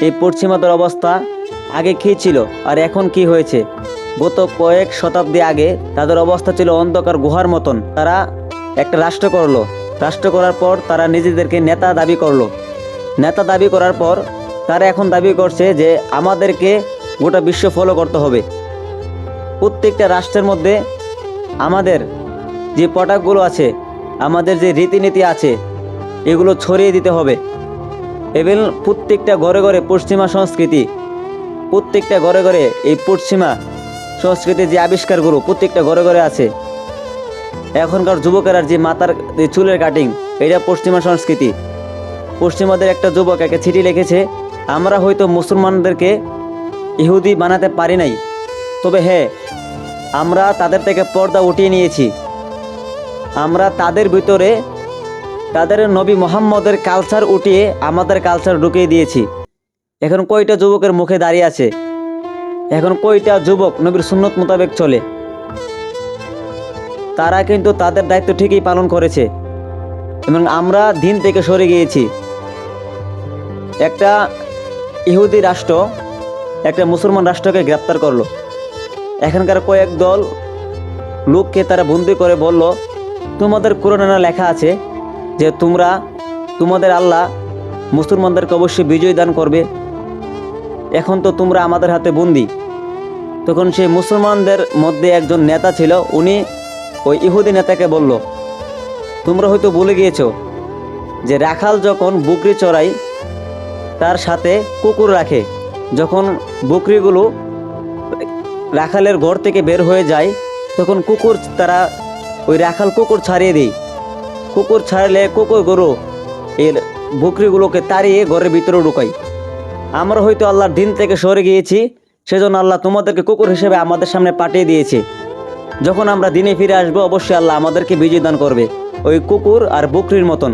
এই পশ্চিমাদের অবস্থা আগে কী ছিল আর এখন কি হয়েছে। গত কয়েক শতাব্দী আগে তাদের অবস্থা ছিল অন্ধকার গুহার মতন। তারা একটা রাষ্ট্র করলো, রাষ্ট্র করার পর তারা নিজেদেরকে নেতা দাবি করলো। নেতা দাবি করার পর তারা এখন দাবি করছে যে আমাদেরকে গোটা বিশ্ব ফলো করতে হবে। প্রত্যেকটা রাষ্ট্রের মধ্যে আমাদের যে প্রোডাক্টগুলো আছে, আমাদের যে রীতিনীতি আছে, এগুলো ছড়িয়ে দিতে হবে। এবং প্রত্যেকটা ঘরে ঘরে পশ্চিমা সংস্কৃতি, প্রত্যেকটা ঘরে ঘরে এই পশ্চিমা সংস্কৃতির যে আবিষ্কারগুলো প্রত্যেকটা ঘরে ঘরে আছে। এখনকার যুবকেরা যে মাথার যে চুলের কাটিং, এটা পশ্চিমা সংস্কৃতি। পশ্চিমাদের একটা যুবক একটা চিঠি লিখেছে, আমরা হয়তো মুসলমানদেরকে ইহুদি বানাতে পারি নাই, তবে হ্যাঁ, আমরা তাদের থেকে পর্দা উঠিয়ে নিয়েছি। আমরা তাদের ভিতরে তাদের নবী মোহাম্মদের কালচার উঠিয়ে আমাদের কালচার ঢুকিয়ে দিয়েছি। এখন কয়টা যুবকের মুখে দাঁড়িয়ে আছে? এখন কয়টা যুবক নবীর সুন্নত মোতাবেক চলে? তারা কিন্তু তাদের দায়িত্ব ঠিকই পালন করেছে এবং আমরা দিন থেকে সরে গিয়েছি। একটা ইহুদি রাষ্ট্র একটা মুসলমান রাষ্ট্রকে গ্রেপ্তার করলো। এখানকার কয়েক দল লোককে তারা বন্দি করে বলল, তোমাদের কোরআনে লেখা আছে যে তোমাদের আল্লাহ মুসলমানদেরকে অবশ্যই বিজয় দান করবে, এখন তো তোমরা আমাদের হাতে বন্দি। তখন সেই মুসলমানদের মধ্যে একজন নেতা ছিল, উনি ওই ইহুদি নেতাকে বলল, তোমরা হয়তো ভুলে গিয়েছো যে রাখাল যখন বকরি চড়ায় তার সাথে কুকুর রাখে। যখন বকরিগুলো রাখালের ঘর থেকে বের হয়ে যায় তখন তারা ওই রাখাল কুকুর ছাড়িয়ে দেয়। কুকুর ছাড়লে কুকুরগুলো এর বকরিগুলোকে তাড়িয়ে ঘরের ভিতরে ঢুকায়। আমরা হয়তো আল্লাহর দিন থেকে সরে গিয়েছি, সেজন্য আল্লাহ তোমাদেরকে কুকুর হিসেবে আমাদের সামনে পাঠিয়ে দিয়েছে। যখন আমরা দিনে ফিরে আসবো অবশ্যই আল্লাহ আমাদেরকে বিজয় দান করবে, ওই কুকুর আর বকরির মতন।